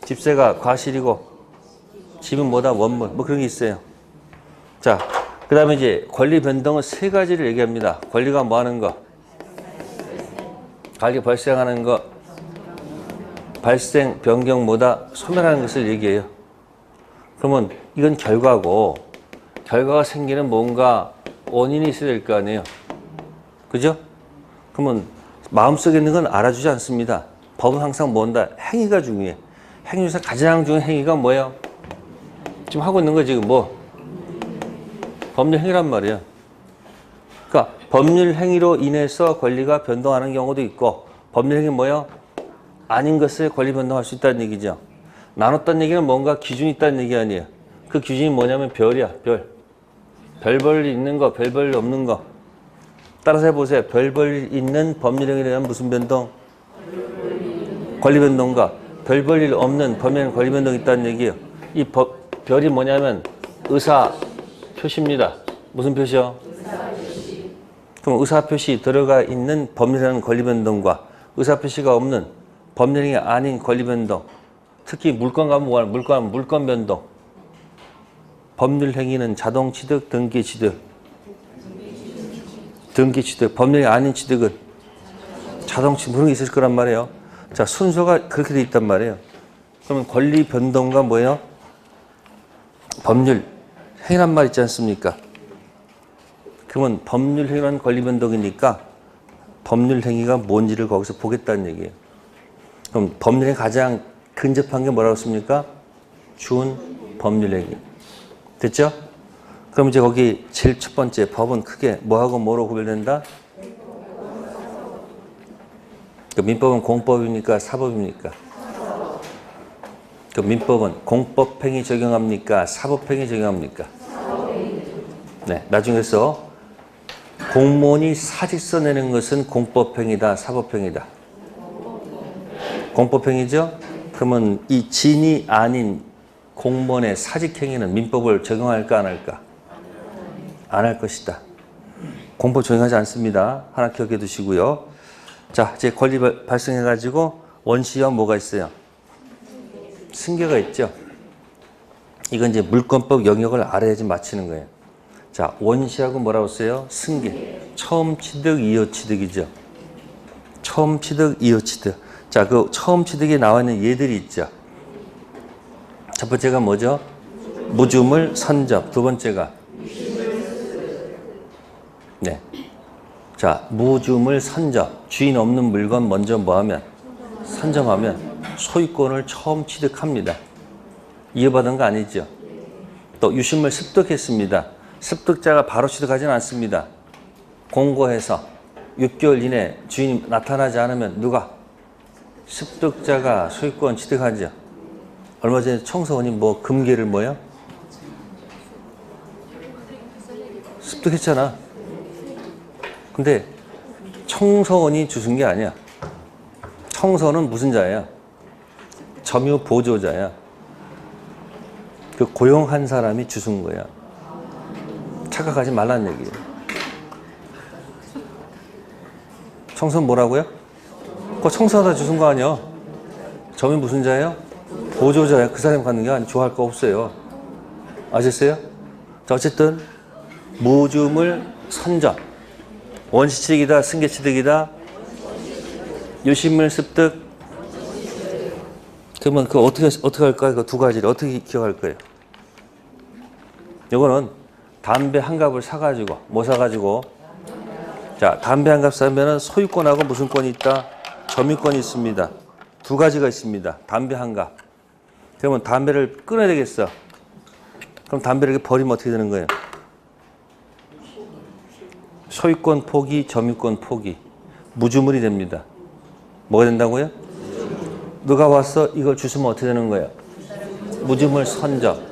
집새가 과실이고, 집은 뭐다? 원물. 뭐 그런 게 있어요. 자, 그 다음에 이제 권리 변동은 세 가지를 얘기합니다. 권리가 뭐 하는 거? 관리 발생하는 거, 발생, 변경, 뭐다? 소멸하는 것을 얘기해요. 그러면 이건 결과고, 결과가 생기는 뭔가 원인이 있어야 될 거 아니에요. 그죠? 그러면 마음속에 있는 건 알아주지 않습니다. 법은 항상 뭔다? 행위가 중요해. 행위 중에서 가장 중요한 행위가 뭐예요? 지금 하고 있는 거 지금 뭐? 법률 행위란 말이에요. 그러니까 법률 행위로 인해서 권리가 변동하는 경우도 있고, 법률 행위 뭐예요? 아닌 것을 권리 변동할 수 있다는 얘기죠. 나눴다는 얘기는 뭔가 기준이 있다는 얘기 아니에요. 그 기준이 뭐냐면 별이야, 별. 별벌이 있는 거, 별벌이 없는 거. 따라서 해보세요. 별벌이 있는 법률 행위에 대한 무슨 변동? 권리 변동과 별벌이 없는 법률 권리 변동이 있다는 얘기예요. 이 별이 뭐냐면 의사 표시입니다. 무슨 표시요? 의사표시. 그럼 의사표시 들어가 있는 법률행위 권리 변동과 의사표시가 없는 법률행위 아닌 권리 변동. 특히 물건 가면 뭐하는 물건 변동. 법률행위는 자동 취득, 등기 취득. 등기 취득. 법률이 아닌 취득은 자동 취득. 그런 게 있을 거란 말이에요. 자, 순서가 그렇게 돼 있단 말이에요. 그러면 권리 변동과 뭐예요? 법률 행위란 말 있지 않습니까? 그러면 법률 행위란 권리 변동이니까 법률 행위가 뭔지를 거기서 보겠다는 얘기예요. 그럼 법률에 가장 근접한 게 뭐라고 했습니까? 준 법률 행위. 됐죠? 그럼 이제 거기 제일 첫 번째 법은 크게 뭐하고 뭐로 구별된다? 그 민법은 공법입니까? 사법입니까? 그 민법은 공법행위 적용합니까? 사법행위 적용합니까? 네, 나중에서 공무원이 사직서 내는 것은 공법행위다, 사법행위다? 공법행위죠? 그러면 이 진이 아닌 공무원의 사직행위는 민법을 적용할까 안 할까? 안 할 것이다. 공법 적용하지 않습니다. 하나 기억해 두시고요. 자, 이제 권리 발생해가지고 원시와 뭐가 있어요? 승계가 있죠. 이건 이제 물권법 영역을 알아야지 맞히는 거예요. 자, 원시하고 뭐라고 써요? 승계. 처음 취득, 이후 취득이죠. 처음 취득, 이후 취득. 자, 그 처음 취득에 나와 있는 예들이 있죠. 첫 번째가 뭐죠? 무주물 선접. 두 번째가 네. 자, 무주물 선접. 주인 없는 물건 먼저 뭐하면? 선점하면 소유권을 처음 취득합니다. 이어받은 거 아니죠. 또 유실물 습득했습니다. 습득자가 바로 취득하지는 않습니다. 공고해서 6개월 이내 주인이 나타나지 않으면 누가? 습득자가 소유권 취득하죠. 얼마 전에 청소원이 뭐 금괴를 뭐요? 습득했잖아. 근데 청소원이 주순 게 아니야. 청소는 무슨 자예요? 점유 보조자야. 그 고용한 사람이 주순 거야. 착각하지 말라는 얘기예요. 청소는 뭐라고요? 그거 청소하다 주순 거 아니야. 점유 무슨 자예요? 보조자야. 그 사람이 갖는 게 아니고 좋아할 거 없어요. 아셨어요? 자, 어쨌든 무주물 선점. 원시취득이다, 승계취득이다, 유실물 습득. 그러면 그거 어떻게 할까요? 그 두 가지를 어떻게 기억할 거예요? 요거는 담배 한 갑을 사가지고, 뭐 사가지고? 자, 담배 한 갑 사면은 소유권하고 무슨 권이 있다? 점유권이 있습니다. 두 가지가 있습니다. 담배 한 갑. 그러면 담배를 끊어야 되겠어. 그럼 담배를 이렇게 버리면 어떻게 되는 거예요? 소유권 포기, 점유권 포기. 무주물이 됩니다. 뭐가 된다고요? 누가 와서 이걸 주시면 어떻게 되는 거예요? 무주물 선점.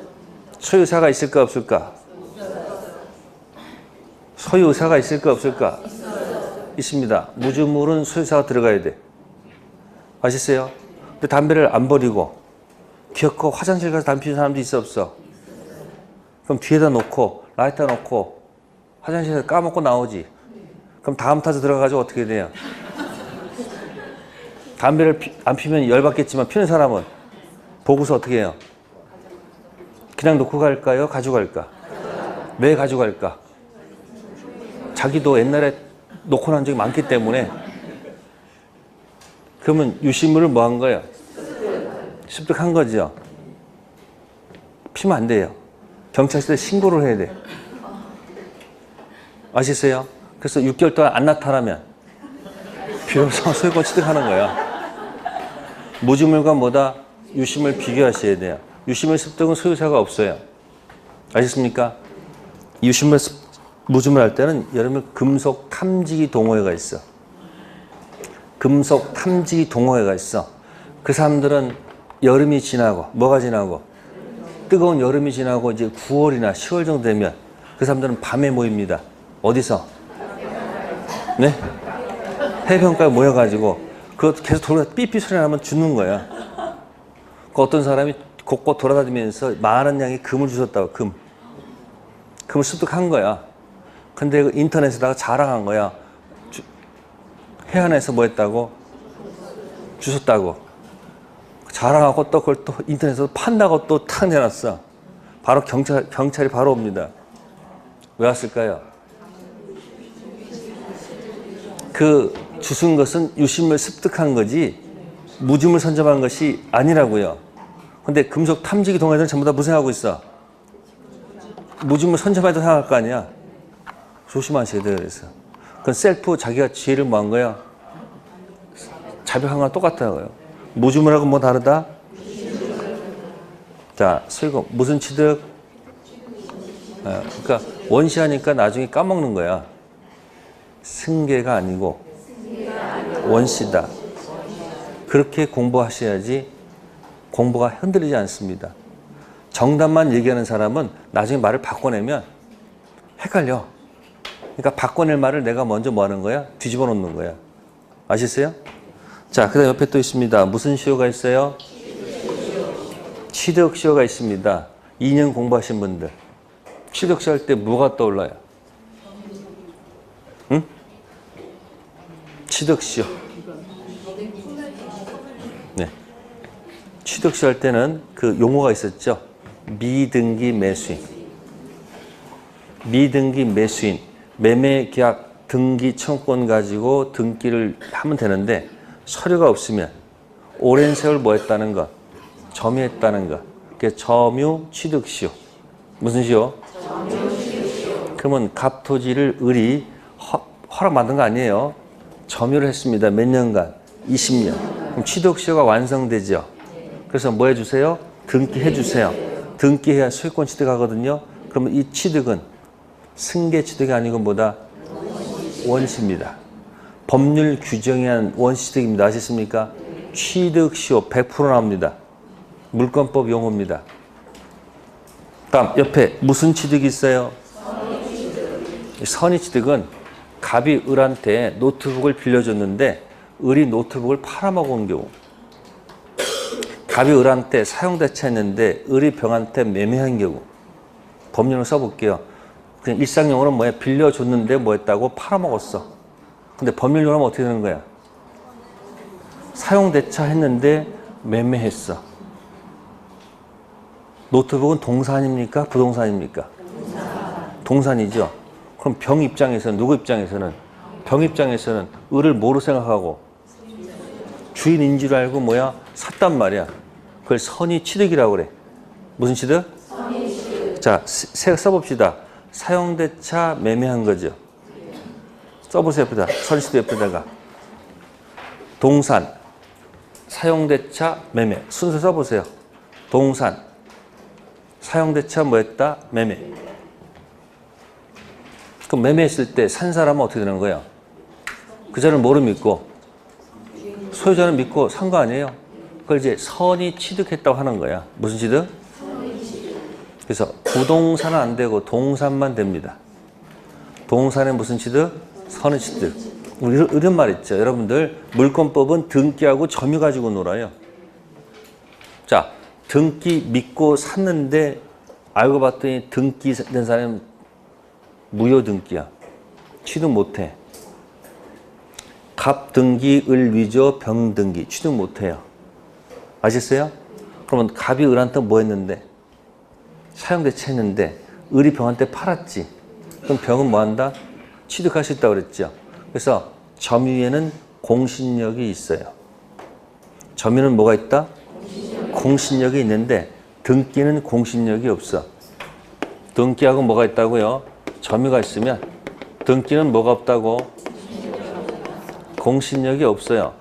소유사가 있을까 없을까? 소유사가 있을까 없을까? 있습니다. 무주물은 소유사가 들어가야 돼. 아시겠어요? 근데 담배를 안 버리고 기어코 화장실 가서 담배 피우는 사람도 있어 없어? 그럼 뒤에다 놓고 라이터 놓고 화장실에서 까먹고 나오지. 그럼 다음 타서 들어가가지고 어떻게 돼요? 담배를 안 피면 열받겠지만 피는 사람은 보고서 어떻게 해요? 그냥 놓고 갈까요? 가져갈까? 왜 가져갈까? 자기도 옛날에 놓고 난 적이 많기 때문에. 그러면 유실물을 뭐 한 거예요? 습득한 거죠. 피면 안 돼요. 경찰서에 신고를 해야 돼. 아시세요? 그래서 6개월 동안 안 나타나면 비로소 소유권 취득하는 거야. 무주물과 뭐다? 유실물 비교하셔야 돼요. 유실물 습득은 소유자가 없어요. 아셨습니까? 유실물 무주물 할 때는 여러분 금속 탐지기 동호회가 있어. 금속 탐지기 동호회가 있어. 그 사람들은 여름이 지나고 뭐가 지나고 뜨거운 여름이 지나고 이제 9월이나 10월 정도 되면 그 사람들은 밤에 모입니다. 어디서? 네? 해변가에 모여가지고 그것 계속 돌아다 삐삐 소리 나면 죽는 거야. 그 어떤 사람이 곳곳 돌아다니면서 많은 양의 금을 주셨다고. 금을 습득한 거야. 근데 그 인터넷에다가 자랑한 거야. 해안에서 뭐 했다고? 주셨다고. 자랑하고 또 그걸 또 인터넷에서 판다고 또 탁 내놨어. 바로 경찰이 바로 옵니다. 왜 왔을까요? 그 주신 것은 유실물 습득한 거지 무주물 선점한 것이 아니라고요. 근데 금속 탐지기 동호회들은 전부 다 무슨 하고 있어? 무주물 선점하다 생각할 거 아니야. 조심하셔야 돼요. 그래서 그건 셀프 자기가 지혜를 뭐 한 거야? 자백한 거랑 똑같다고요. 무주물하고 뭐 다르다? 자, 소유권 무슨 취득? 그러니까 원시하니까 나중에 까먹는 거야. 승계가 아니고 원시다. 그렇게 공부하셔야지 공부가 흔들리지 않습니다. 정답만 얘기하는 사람은 나중에 말을 바꿔내면 헷갈려. 그러니까 바꿔낼 말을 내가 먼저 뭐 하는 거야? 뒤집어 놓는 거야. 아시세요? 자, 그 다음 옆에 또 있습니다. 무슨 시효가 있어요? 취득시효가 있습니다. 2년 공부하신 분들. 취득시효 할 때 뭐가 떠올라요? 응? 취득시효. 네. 취득시효 할 때는 그 용어가 있었죠. 미등기 매수인. 미등기 매수인. 매매계약 등기 청구권 가지고 등기를 하면 되는데 서류가 없으면 오랜 세월 뭐 했다는 것? 점유했다는 것. 그게 점유 취득시효. 무슨 시효? 그러면 갑토지를 을이 허락 받은 거 아니에요. 점유를 했습니다. 몇 년간? 20년. 그럼 취득시효가 완성되죠. 그래서 뭐 해주세요? 등기해 주세요. 등기해야 소유권 취득하거든요. 그러면 이 취득은 승계 취득이 아니고 뭐다? 원시입니다. 법률 규정에 의한 원시 취득입니다. 아셨습니까? 취득시효 100% 나옵니다. 물권법 용어입니다. 다음 옆에 무슨 취득이 있어요? 선의 취득은 갑이 을한테 노트북을 빌려줬는데 을이 노트북을 팔아먹은 경우. 갑이 을한테 사용대체했는데 을이 병한테 매매한 경우. 법률을 써볼게요. 그냥 일상용어는 뭐야? 빌려줬는데 뭐 했다고? 팔아먹었어. 근데 법률용어는 하면 어떻게 되는 거야? 사용대체했는데 매매했어. 노트북은 동산입니까? 부동산입니까? 동산이죠. 그럼 병 입장에서는, 누구 입장에서는? 병 입장에서는 을을 뭐로 생각하고? 주인인 줄 알고 뭐야? 샀단 말이야. 그걸 선의 취득이라고 그래. 무슨 취득? 선의 취득. 자, 써봅시다. 사용대차 매매한 거죠. 써보세요. 옆에다. 선의 취득 옆에다가. 동산, 사용대차 매매. 순서 써보세요. 동산, 사용대차 뭐 했다? 매매. 그럼 매매했을 때 산 사람은 어떻게 되는 거예요? 그 자는 뭐를 믿고? 소유자는 믿고 산 거 아니에요? 그걸 이제 선이 취득했다고 하는 거야. 무슨 취득? 그래서 부동산은 안 되고 동산만 됩니다. 동산에 무슨 취득? 선의 취득. 이런 말 있죠. 여러분들 물권법은 등기하고 점유 가지고 놀아요. 자, 등기 믿고 샀는데 알고 봤더니 등기된 사람은 무효 등기야. 취득 못해. 갑 등기, 을 위조, 병 등기 취득 못해요. 아셨어요? 그러면 갑이 을한테 뭐 했는데? 사용대체 했는데 을이 병한테 팔았지. 그럼 병은 뭐 한다? 취득할 수 있다고 그랬죠. 그래서 점유에는 공신력이 있어요. 점유는 뭐가 있다? 공신력이 있는데 등기는 공신력이 없어. 등기하고 뭐가 있다고요? 점유가 있으면 등기는 뭐가 없다고? 공신력이 없어요.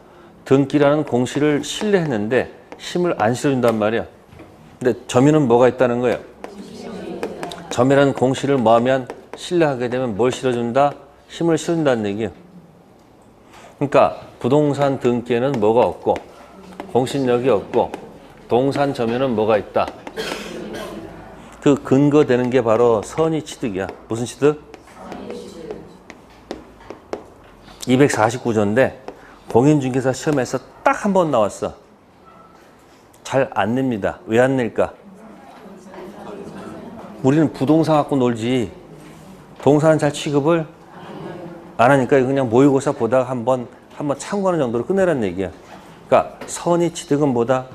등기라는 공시를 신뢰했는데 힘을 안 실어준단 말이야. 근데 점유는 뭐가 있다는 거예요? 점유라는 공시를 뭐 하면 신뢰하게 되면 뭘 실어준다? 힘을 실어준다는 얘기예요. 그러니까 부동산 등기에는 뭐가 없고 공신력이 없고 동산 점유는 뭐가 있다? 그 근거되는 게 바로 선의취득이야. 무슨 취득? 249조인데 공인중개사 시험에서 딱 한 번 나왔어. 잘 안 냅니다. 왜 안 낼까? 우리는 부동산 갖고 놀지 동산 잘 취급을 안 하니까 그냥 모의고사 보다가 한번 참고하는 정도로 끝내라는 얘기야. 그러니까 선의취득은 뭐다?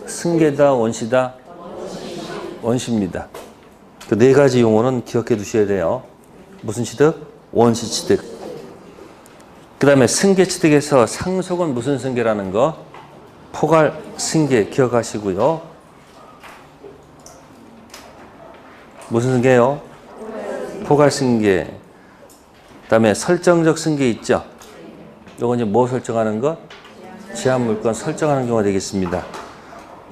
승계다, 원시다? 원시입니다. 그 네 가지 용어는 기억해 두셔야 돼요. 무슨 취득? 원시취득. 그 다음에 승계취득에서 상속은 무슨 승계라는 거? 포괄승계 기억하시고요. 무슨 승계요? 포괄승계. 그 다음에 설정적 승계 있죠? 요건 이제 뭐 설정하는 거? 제한물권 설정하는 경우가 되겠습니다.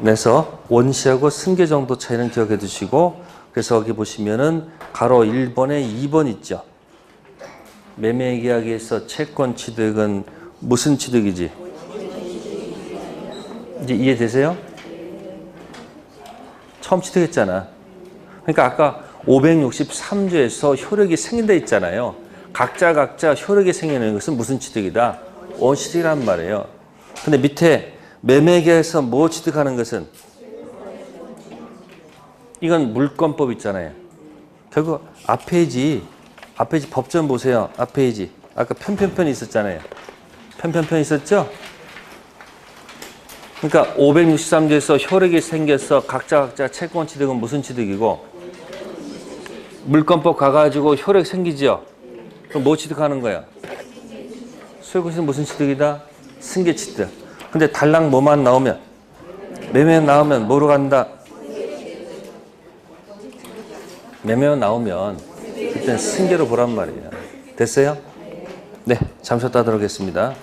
그래서 원시하고 승계 정도 차이는 기억해 두시고, 그래서 여기 보시면은 가로 1번에 2번 있죠? 매매계약에서 채권 취득은 무슨 취득이지? 이제 이해되세요? 처음 취득했잖아. 그러니까 아까 563조에서 효력이 생긴다 했잖아요. 각자 효력이 생기는 것은 무슨 취득이다? 원취득이란 말이에요. 근데 밑에 매매계약에서 뭐 취득하는 것은? 이건 물권법 있잖아요. 결국 앞페이지 법전 보세요. 앞페이지. 아까 편편편이 있었잖아요. 편편편 있었죠? 그러니까 563조에서 효력이 생겨서 각자 채권 취득은 무슨 취득이고, 물권법 가가지고 효력 생기죠? 그럼 뭐 취득하는 거야? 소유권은 무슨 취득이다? 승계 취득. 근데 달랑 뭐만 나오면, 매매 나오면 뭐로 간다? 매매만 나오면 그때는 승계로 보란 말이에요. 됐어요? 네, 잠시 후에 따도록 하겠습니다.